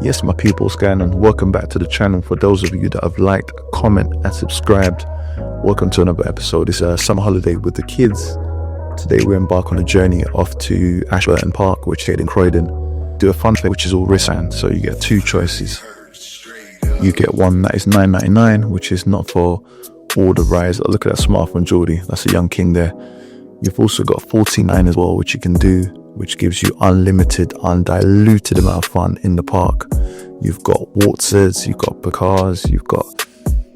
Yes, my people, Scan, and welcome back to the channel. For those of you that have liked, comment and subscribed, welcome to another episode. It's a summer holiday with the kids. Today we embark on a journey off to Ashburton Park, which is in Croydon. Do a fun fair, which is all wristband, so you get two choices. You get one that is $9.99, which is not for all the rides. Look at that smartphone, Geordie. That's a young king there. You've also got $14.99 as well, which you can do, which gives you unlimited, undiluted amount of fun in the park. You've got waltzers, you've got cars, you've got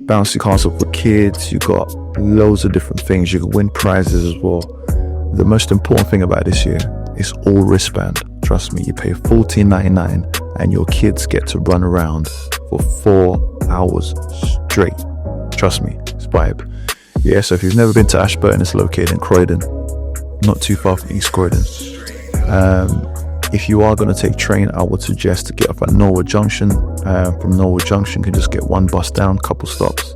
bouncy castle for kids, you've got loads of different things. You can win prizes as well. The most important thing about this year is all wristband. Trust me, you pay $14.99 and your kids get to run around for 4 hours straight. Trust me, it's vibe. Yeah, so if you've never been to Ashburton, it's located in Croydon, not too far from East Croydon. If you are going to take train, I would suggest to get off at Norwood Junction. From Norwood Junction, you can just get one bus down, couple stops.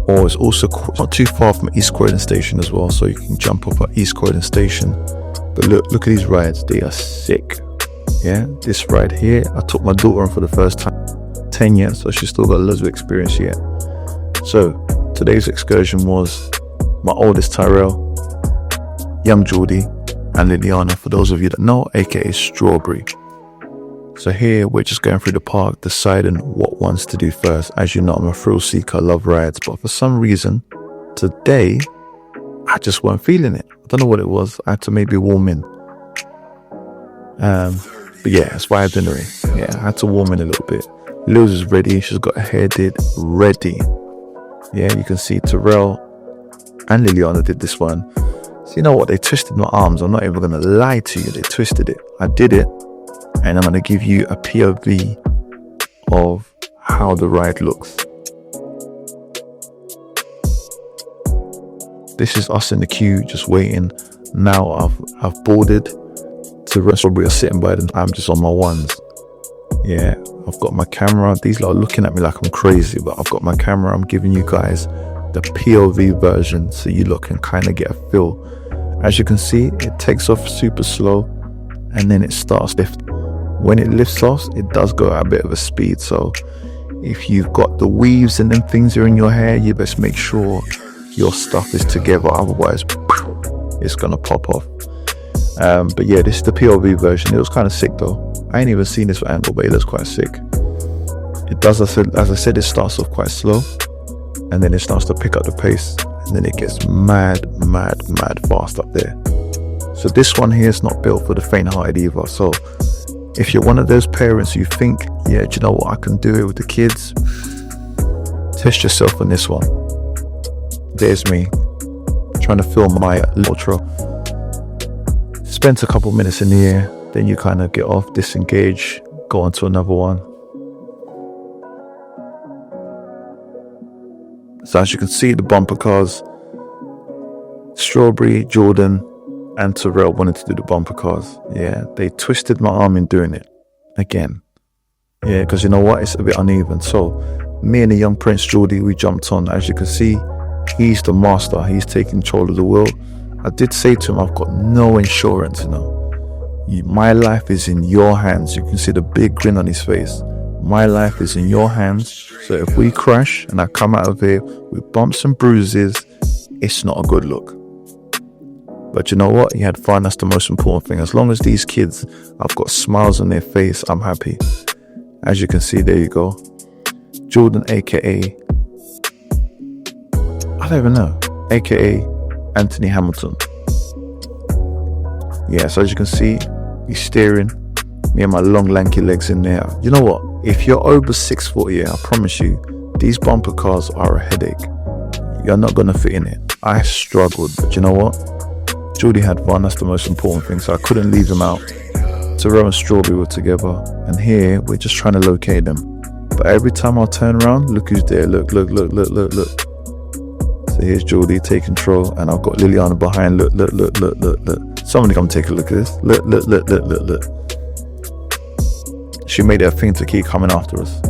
Or it's also not too far from East Croydon Station as well, so you can jump off at East Croydon Station. But look at these rides, they are sick. Yeah, this ride here, I took my daughter on for the first time, 10 years, so she's still got loads of experience yet. So today's excursion was my oldest Tyrell, young Geordie, and Liliana, for those of you that know, aka Strawberry. So here we're just going through the park, deciding what ones to do first. As you know, I'm a thrill seeker, I love rides, but for some reason today I just weren't feeling it. I don't know what it was. I had to maybe warm in. But yeah, it's vibes in the ring. Yeah, I had to warm in a little bit. Liz is ready. She's got her hair did ready. Yeah, you can see Terrell and Liliana did this one. So you know what? They twisted my arms. I'm not even going to lie to you. They twisted it. I did it. And I'm going to give you a POV of how the ride looks. This is us in the queue, just waiting. Now I've boarded. Terrell Strawberry are sitting by them. I'm just on my ones. Yeah, I've got my camera. These lot are looking at me like I'm crazy, but I've got my camera. I'm giving you guys the POV version so you lot can kind of get a feel. As you can see, it takes off super slow and then it starts lifting. When it lifts off, it does go at a bit of a speed. So if you've got the weaves and them things are in your hair, you best make sure your stuff is together. Otherwise, it's going to pop off. But yeah, this is the POV version. It was kind of sick though. I ain't even seen this angle, but it looks quite sick. It does, as I said, it starts off quite slow and then it starts to pick up the pace and then it gets mad fast up there. So this one here is not built for the faint-hearted either. So if you're one of those parents who think, yeah, do you know what, I can do it with the kids, test yourself on this one. There's me trying to film my outro. Spent a couple minutes in the air, then you kind of get off, disengage, go on to another one. So as you can see, the bumper cars, Strawberry, Jordan and Terrell wanted to do the bumper cars. Yeah, they twisted my arm in doing it again. Yeah, because you know what, it's a bit uneven. So me and the young Prince Geordie, we jumped on. As you can see, he's the master. He's taking control of the wheel. I did say to him, I've got no insurance, you know. My life is in your hands. You can see the big grin on his face. My life is in your hands. So if we crash and I come out of here with bumps and bruises, it's not a good look. But you know what? He had fun. That's the most important thing. As long as these kids, I've got smiles on their face, I'm happy. As you can see, there you go. Jordan, aka, I don't even know, aka Anthony Hamilton. Yeah, so as you can see, he's steering. Me and my long lanky legs in there. You know what? If you're over 6 foot, yeah, I promise you, these bumper cars are a headache. You're not gonna fit in it. I struggled, but you know what? Geordie had fun. That's the most important thing. So I couldn't leave them out. Terrell and Strawberry were together, and here we're just trying to locate them. But every time I turn around, look who's there. Look. So here's Geordie, take control, and I've got Liliana behind. Look. Somebody come take a look at this. Look. She made it a thing to keep coming after us.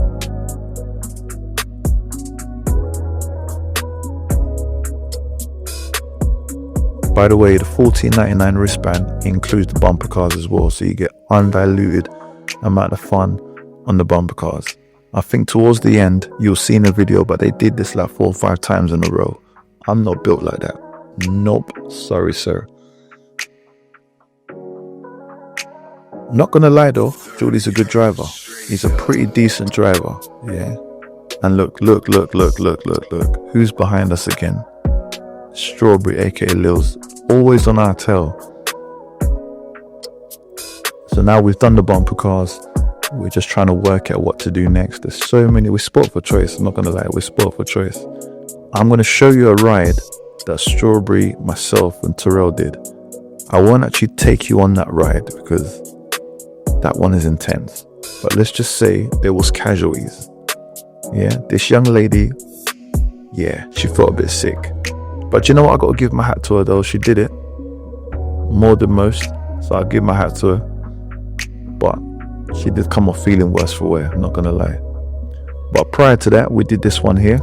By the way, the $14.99 wristband includes the bumper cars as well, so you get undiluted amount of fun, on the bumper cars. I think towards the end, you'll see in the video, but they did this like 4 or 5 times in a row. I'm not built like that. Nope. Sorry, sir. Not gonna lie though, Geordie's a good driver. He's a pretty decent driver. Yeah. And look. Who's behind us again? Strawberry, aka Lils. Always on our tail. So now we've done the bumper cars. We're just trying to work out what to do next. There's so many. We're spoiled for choice. I'm not gonna lie, we're spoiled for choice. I'm gonna show you a ride that Strawberry, myself, and Terrell did. I won't actually take you on that ride because that one is intense. But let's just say there was casualties. Yeah, this young lady, yeah, she felt a bit sick. But you know what? I gotta give my hat to her though. She did it more than most, so I'll give my hat to her. But she did come off feeling worse for wear, I'm not gonna lie. But prior to that, we did this one here.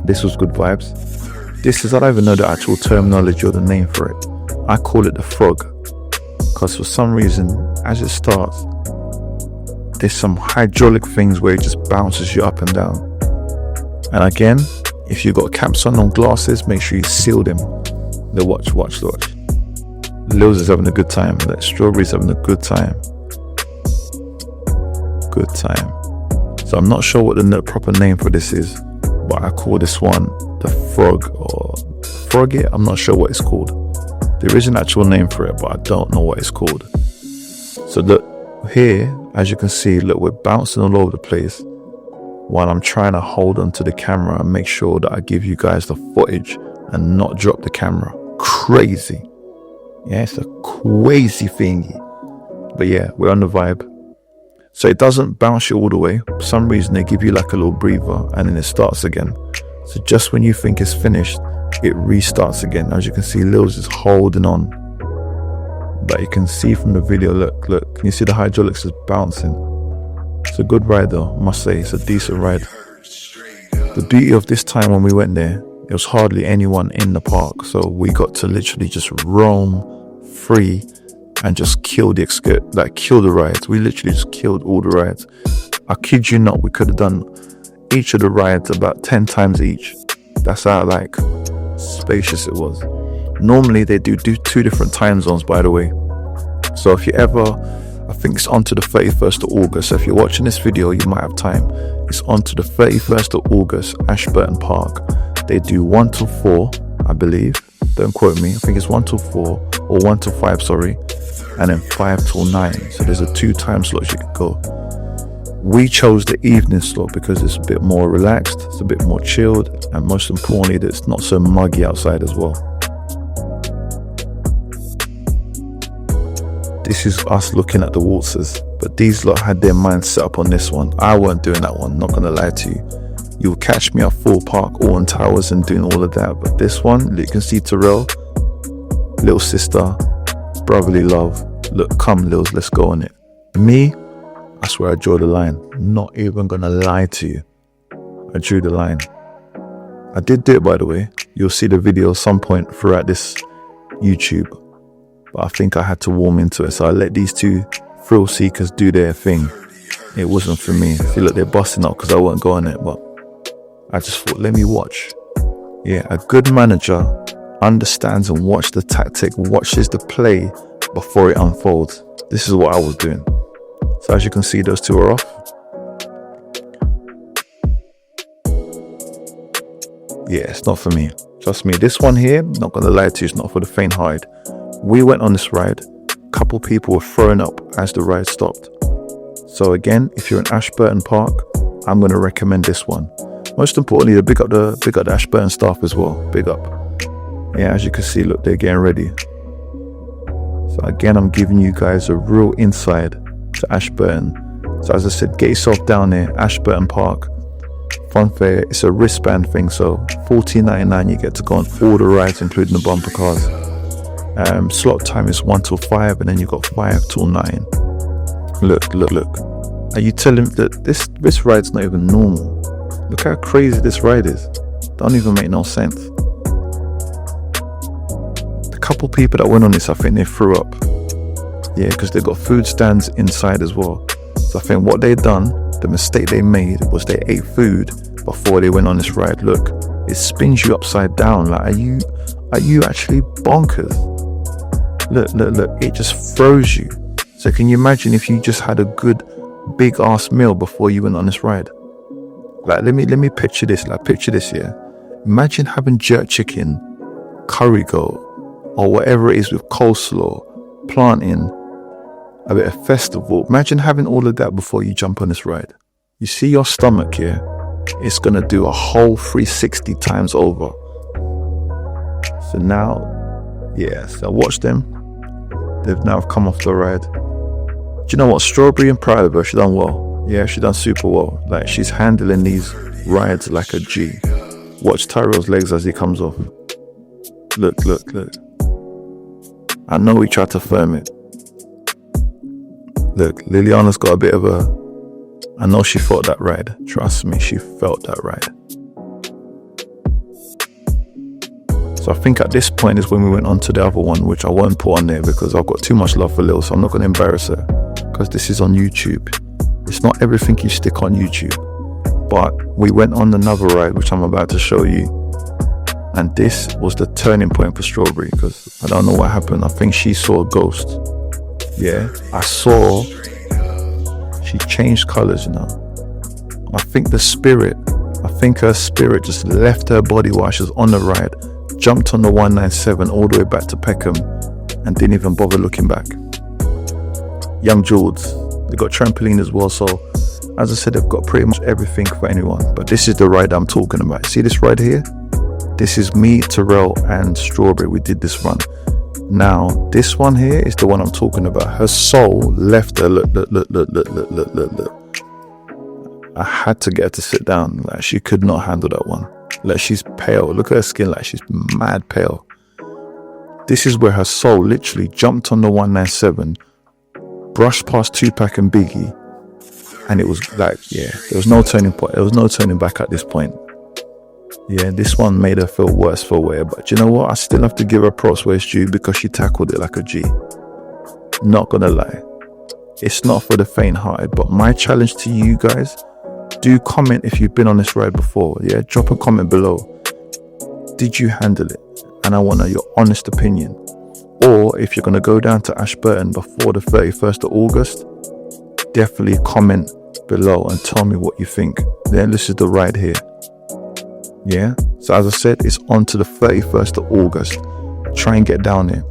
This was good vibes. This is, I don't even know the actual terminology or the name for it. I call it the frog, because for some reason, as it starts, there's some hydraulic things where it just bounces you up and down. And again, if you got caps on glasses, make sure you seal them. The watch. Lils is having a good time. Like Strawberry's having a good time. Good time. So I'm not sure what the proper name for this is, but I call this one the frog or froggy. I'm not sure what it's called. There is an actual name for it, but I don't know what it's called. So look here, as you can see, look, we're bouncing all over the place while I'm trying to hold onto the camera and make sure that I give you guys the footage and not drop the camera. Crazy. Yeah, it's a crazy thingy. But yeah, we're on the vibe. So it doesn't bounce you all the way. For some reason, they give you like a little breather and then it starts again. So just when you think it's finished, it restarts again. As you can see, Lils is holding on. But you can see from the video, look, can you see the hydraulics is bouncing? It's a good ride though, I must say, it's a decent ride. The beauty of this time when we went there, there was hardly anyone in the park. So we got to literally just roam free and just kill the rides. We literally just killed all the rides. I kid you not, we could have done each of the rides about 10 times each. That's how like spacious it was. Normally they do 2 different time zones, by the way. So if you ever, I think it's on to the 31st of August. So if you're watching this video, you might have time. It's on to the 31st of August, Ashburton Park. They do 1 till 4, I believe. Don't quote me. I think it's 1 till 4 or 1 till 5, sorry. And then 5 till 9. So there's a 2 time slots you can go. We chose the evening slot because it's a bit more relaxed, it's a bit more chilled, and most importantly, it's not so muggy outside as well. This is us looking at the waltzers, but these lot had their minds set up on this one. I weren't doing that one, not gonna lie to you. You'll catch me at Full Park, Alton Towers and doing all of that, but this one, you can see Terrell, little sister, brotherly love. Look, come Lils, let's go on it. Me, I swear I drew the line. Not even gonna lie to you. I drew the line. I did do it, by the way. You'll see the video at some point throughout this YouTube. But I think I had to warm into it. So I let these 2 thrill seekers do their thing. It wasn't for me. See, look, they're busting up because I won't go on it. But I just thought, let me watch. Yeah, a good manager understands and watches the tactic, watches the play before it unfolds. This is what I was doing. So as you can see, those 2 are off. Yeah, it's not for me. Trust me, this one here, not gonna lie to you, it's not for the faint-hearted. We went on this ride. A couple people were throwing up as the ride stopped. So again, if you're in Ashburton Park, I'm gonna recommend this one. Most importantly, big up the Ashburton staff as well. Big up. Yeah, as you can see, look, they're getting ready. So again, I'm giving you guys a real insight to Ashburton. So as I said, get yourself down there, Ashburton Park, Funfair. It's a wristband thing, so $14.99 you get to go on all the rides, including the bumper cars. Slot time is 1 till 5, and then you got 5 till 9. Look. Are you telling me that this ride's not even normal? Look how crazy this ride is. Don't even make no sense. The couple people that went on this, I think they threw up. Yeah, because they've got food stands inside as well. So I think what they done, the mistake they made, was they ate food before they went on this ride. Look, it spins you upside down. Like, are you actually bonkers? Look, it just throws you. So can you imagine if you just had a good big ass meal before you went on this ride? Like, let me picture this. Like, picture this here. Imagine having jerk chicken, curry goat, or whatever it is with coleslaw, plantain, a bit of festival. Imagine having all of that before you jump on this ride. You see your stomach here? It's gonna do a whole 360 times over. So now, yeah, so watch them. They've now come off the ride. Do you know what? Strawberry and proud of her. She done well. Yeah, she done super well. Like, she's handling these rides like a G. Watch Tyrell's legs as he comes off. Look. I know he tried to firm it. Look, Liliana's got a bit of a... I know she felt that ride. Trust me, she felt that ride. So I think at this point is when we went on to the other one, which I won't put on there because I've got too much love for Lil, so I'm not going to embarrass her, because this is on YouTube. It's not everything you stick on YouTube. But we went on another ride, which I'm about to show you. And this was the turning point for Strawberry, because I don't know what happened. I think she saw a ghost. Yeah, I saw she changed colors, you know. I think her spirit just left her body while she was on the ride, jumped on the 197 all the way back to Peckham, and didn't even bother looking back. Young George, they got trampoline as well, so as I said, they've got pretty much everything for anyone. But this is the ride I'm talking about. See this ride here? This is me, Terrell, and Strawberry. We did this run. Now, this one here is the one I'm talking about. Her soul left her. Look. I had to get her to sit down. Like, she could not handle that one. Like, she's pale. Look at her skin. Like, she's mad pale. This is where her soul literally jumped on the 197, brushed past Tupac and Biggie, and it was like, yeah, there was no turning point. There was no turning back at this point. Yeah, this one made her feel worse for wear, but you know what? I still have to give her props where it's due, because she tackled it like a G. Not gonna lie, it's not for the faint-hearted. But my challenge to you guys, do comment if you've been on this ride before. Yeah, drop a comment below. Did you handle it? And I want to know your honest opinion. Or if you're gonna go down to Ashburton before the 31st of August, definitely comment below and tell me what you think. Then this is the ride here. Yeah, so as I said, it's on to the 31st of August. Try and get down there.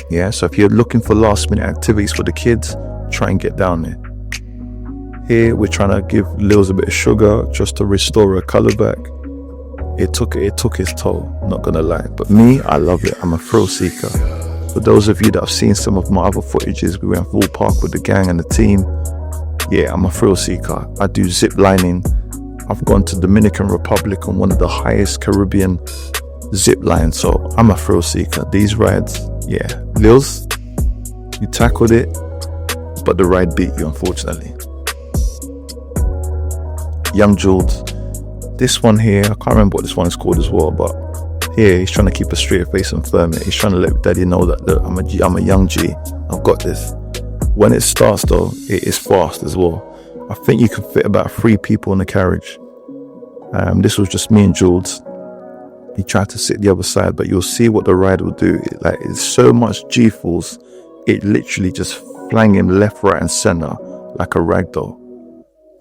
Yeah, so if you're looking for last minute activities for the kids, try and get down there. Here we're trying to give Lils a bit of sugar just to restore her colour back. It took its toll, not gonna lie. But me, I love it. I'm a thrill seeker. For those of you that have seen some of my other footages, we went full park with the gang and the team. Yeah, I'm a thrill seeker. I do zip lining. I've gone to Dominican Republic on one of the highest Caribbean zip lines, so I'm a thrill seeker. These rides, yeah. Lils, you tackled it, but the ride beat you, unfortunately. Young Jules, this one here, I can't remember what this one is called as well, but here he's trying to keep a straight face and firm it. He's trying to let daddy know that, look, I'm a young G, I've got this. When it starts though, it is fast as well. I think you can fit about 3 people in the carriage. This was just me and Jules. He tried to sit the other side, but you'll see what the ride will do. It's so much G-force, it literally just flang him left, right and center like a ragdoll.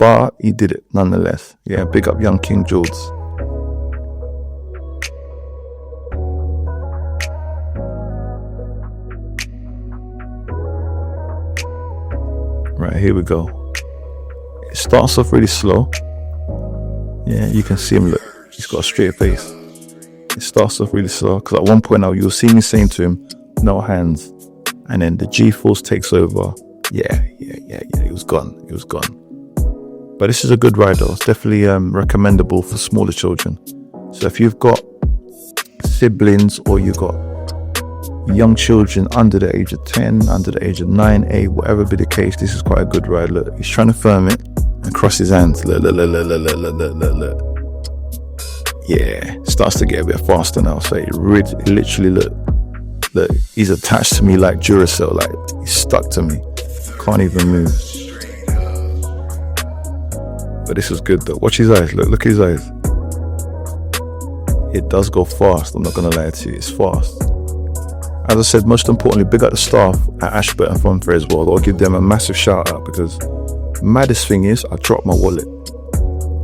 But he did it nonetheless. Yeah, big up young King Jules. Right, here we go. It starts off really slow. Yeah, you can see him, look, he's got a straight face. It starts off really slow, because at one point now you'll see me saying to him, no hands. And then the G-force takes over. Yeah, he was gone. But this is a good ride though. It's definitely recommendable for smaller children. So if you've got siblings or you've got young children under the age of 10, under the age of 9, 8, whatever be the case, this is quite a good ride. Look, he's trying to firm it and cross his hands. Look. Yeah, starts to get a bit faster now. So it literally, look, he's attached to me like Duracell. Like, he's stuck to me. Can't even move. But this is good though. Watch his eyes. Look at his eyes. It does go fast. I'm not gonna lie to you. It's fast. As I said, most importantly, big up the staff at Ashburton Fun Fair as well. I'll give them a massive shout out, because maddest thing is I dropped my wallet.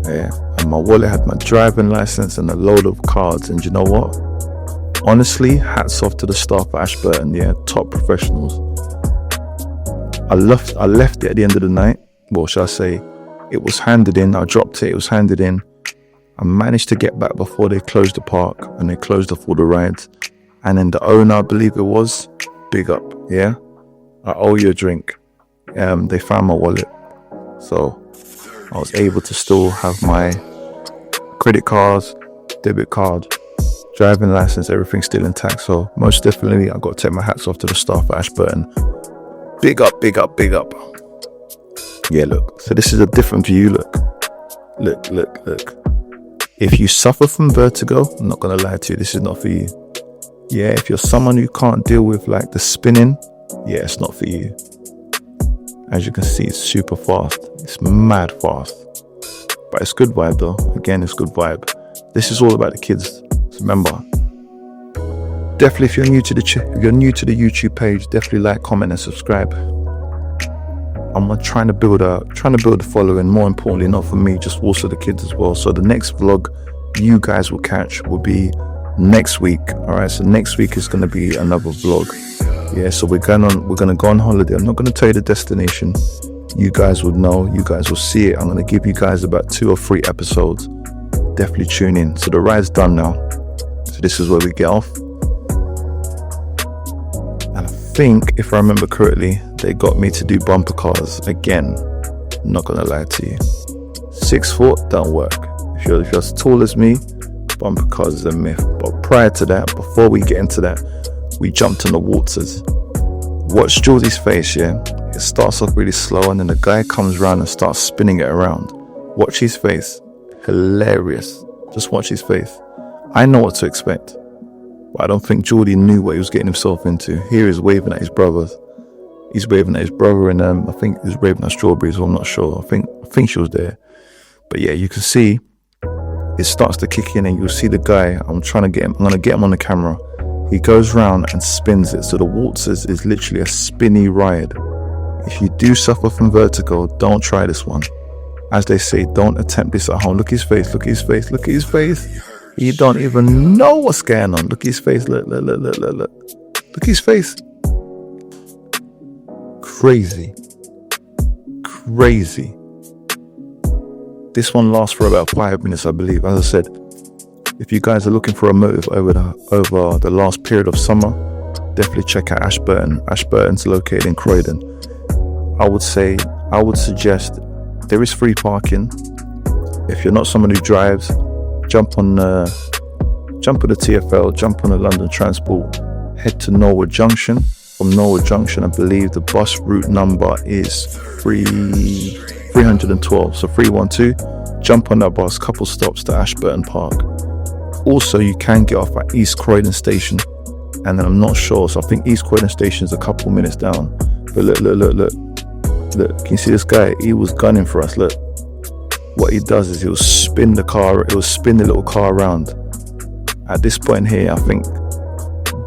Yeah, and my wallet had my driving license and a load of cards. And you know what? Honestly, hats off to the staff at Ashburton. Yeah, top professionals. I left it at the end of the night. Well, shall I say, it was handed in. I dropped it. It was handed in. I managed to get back before they closed the park, and they closed off all the rides. And then the owner, I believe it was, big up. Yeah, I owe you a drink. They found my wallet, so I was able to still have my credit cards, debit card, driving license, everything still intact. So most definitely, I got to take my hats off to the staff at Ashburton. Big up, big up, big up. Yeah, look. So this is a different view. Look. If you suffer from vertigo, I'm not gonna lie to you, this is not for you. Yeah, if you're someone who can't deal with like the spinning, yeah, it's not for you. As you can see, it's super fast. It's mad fast. But it's good vibe though. Again, it's good vibe. This is all about the kids. So remember, definitely if you're new to the YouTube page, definitely like, comment and subscribe. I'm trying to build a following, more importantly, not for me, just also the kids as well. So the next vlog you guys will catch will be next week. Alright, so next week is gonna be another vlog. Yeah, so we're gonna go on holiday. I'm not gonna tell you the destination. You guys would know, you guys will see it. I'm gonna give you guys about 2 or 3 episodes. Definitely tune in. So the ride's done now. So this is where we get off. And I think, if I remember correctly, they got me to do bumper cars again. I'm not gonna lie to you. 6 foot don't work. If you're as tall as me, bumper cars is a myth. But prior to that, before we get into that, we jumped on the waters. Watch Geordie's face, yeah? It starts off really slow, and then the guy comes around and starts spinning it around. Watch his face. Hilarious. Just watch his face. I know what to expect, but I don't think Geordie knew what he was getting himself into. Here he's waving at his brothers. He's waving at his brother, and I think he's waving at Strawberries, I'm not sure. I think she was there. But yeah, you can see it starts to kick in, and you'll see the guy. I'm gonna get him on the camera. He goes round and spins it. So the waltzers is literally a spinny ride. If you do suffer from vertigo, don't try this one. As they say, don't attempt this at home. Look at his face, look at his face, look at his face. He don't even know what's going on. Look at his face, look. Look at his face. Crazy. This one lasts for about 5 minutes, I believe. As I said, if you guys are looking for a motive over the last period of summer, definitely check out Ashburton. Ashburton's located in Croydon. I would suggest there is free parking. If you're not someone who drives, jump on the TfL, jump on the London Transport, head to Norwood Junction. From Norwood Junction, I believe the bus route number is 312, so 312. Jump on that bus, couple stops to Ashburton Park. Also, you can get off at East Croydon Station, and then I'm not sure, so I think East Croydon Station is a couple minutes down. But look, can you see this guy? He was gunning for us. Look, what he does is he'll spin the little car around. At this point here, I think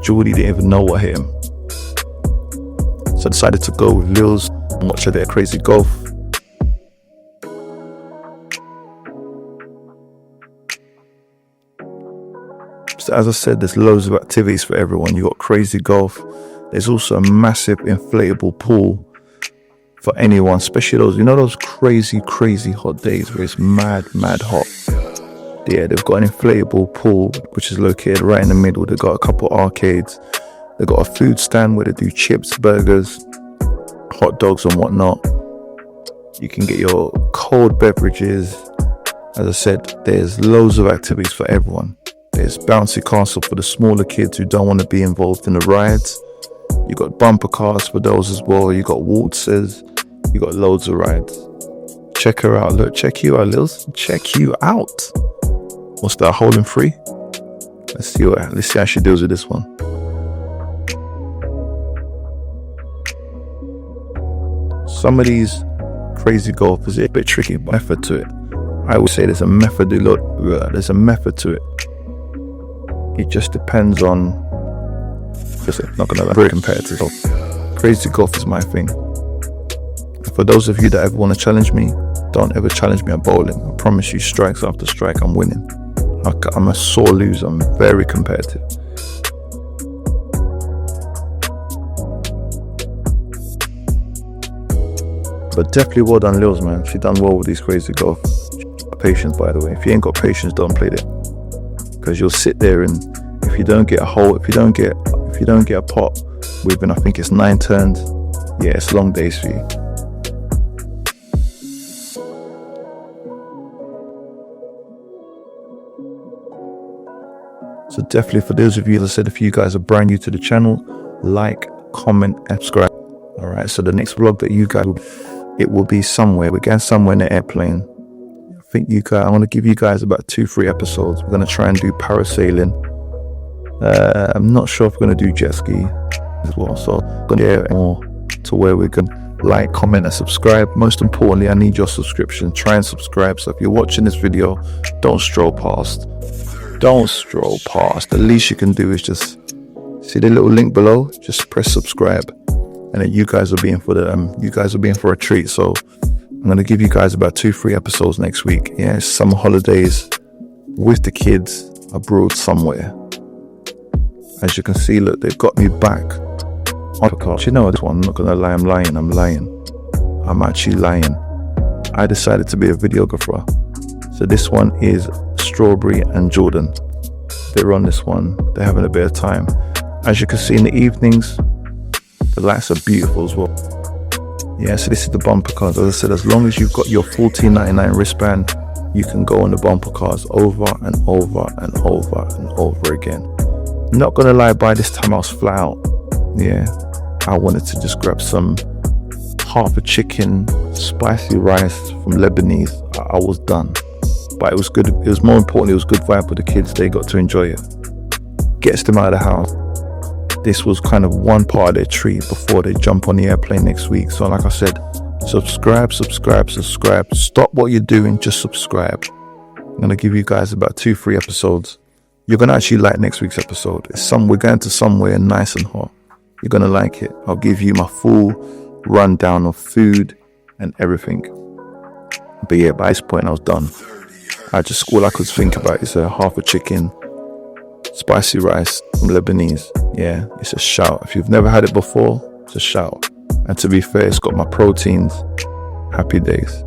Geordie didn't even know what hit him, so I decided to go with Lils and watch a bit of crazy golf. So as I said, there's loads of activities for everyone. You got crazy golf. There's also a massive inflatable pool for anyone, especially those crazy hot days where it's mad hot. Yeah, they've got an inflatable pool which is located right in the middle. They've got a couple arcades. They've got a food stand where they do chips, burgers, hot dogs and whatnot. You can get your cold beverages. As I said, there's loads of activities for everyone. There's bouncy castle for the smaller kids who don't want to be involved in the rides. You got bumper cars for those as well. You got waltzers. You got loads of rides. Check her out. Look, check you out, Lils. Check you out. What's that, hole in 3? Let's see how she deals with this one. Some of these crazy golf is a bit tricky, but effort to it. I would say there's a method to it. It just depends on, not gonna lie, very competitive. So, crazy golf is my thing. And for those of you that ever want to challenge me, don't ever challenge me at bowling. I promise you, strikes after strike, I'm winning. I'm a sore loser. I'm very competitive. But definitely well done, Lils, man. She done well with these crazy golf. Patience, by the way. If you ain't got patience, don't play it. Because you'll sit there, and if you don't get a hole, if you don't get a pot within, I think it's 9 turns, yeah, it's long days for you. So definitely, for those of you, as I said, if you guys are brand new to the channel, like, comment, and subscribe. All right. So the next vlog that you guys, it will be somewhere. We're going somewhere in the airplane. I think I want to give you guys about 2-3 episodes. We're going to try and do parasailing. I'm not sure if we're going to do jet ski as well. So I'm going to get more to where we're going to like, comment, and subscribe. Most importantly, I need your subscription. Try and subscribe. So if you're watching this video, don't stroll past. The least you can do is just see the little link below. Just press subscribe, and then you guys will be in for a treat. So I'm going to give you guys about 2-3 episodes next week. Yeah, it's summer holidays with the kids abroad somewhere. As you can see, look, they've got me back on the car. You know this one, I'm not going to lie, I'm lying. I'm actually lying. I decided to be a videographer. So this one is Strawberry and Jordan. They're on this one. They're having a bit of time. As you can see in the evenings, the lights are beautiful as well. Yeah, so this is the bumper cars. As I said, as long as you've got your $14.99 wristband, you can go on the bumper cars over and over and over and over again. Not gonna lie, by this time I was flat out. Yeah, I wanted to just grab some half a chicken, spicy rice from Lebanese. I was done. But it was good. It was more important, it was good vibe with the kids. They got to enjoy it. Gets them out of the house. This was kind of one part of their treat before they jump on the airplane next week. So like I said, subscribe. Stop what you're doing, just subscribe. I'm going to give you guys about 2-3 episodes. You're going to actually like next week's episode. We're going to somewhere nice and hot. You're going to like it. I'll give you my full rundown of food and everything. But yeah, by this point I was done. All I could think about is a half a chicken, spicy rice from Lebanese. Yeah, it's a shout. If you've never had it before, it's a shout. And to be fair, it's got my proteins. Happy days.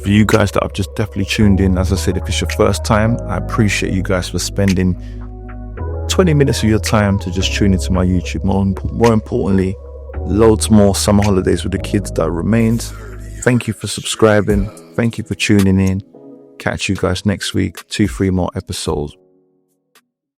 For you guys that have just definitely tuned in, as I said, if it's your first time, I appreciate you guys for spending 20 minutes of your time to just tune into my YouTube. More importantly, loads more summer holidays with the kids that remains. Thank you for subscribing. Thank you for tuning in. Catch you guys next week, 2-3 more episodes.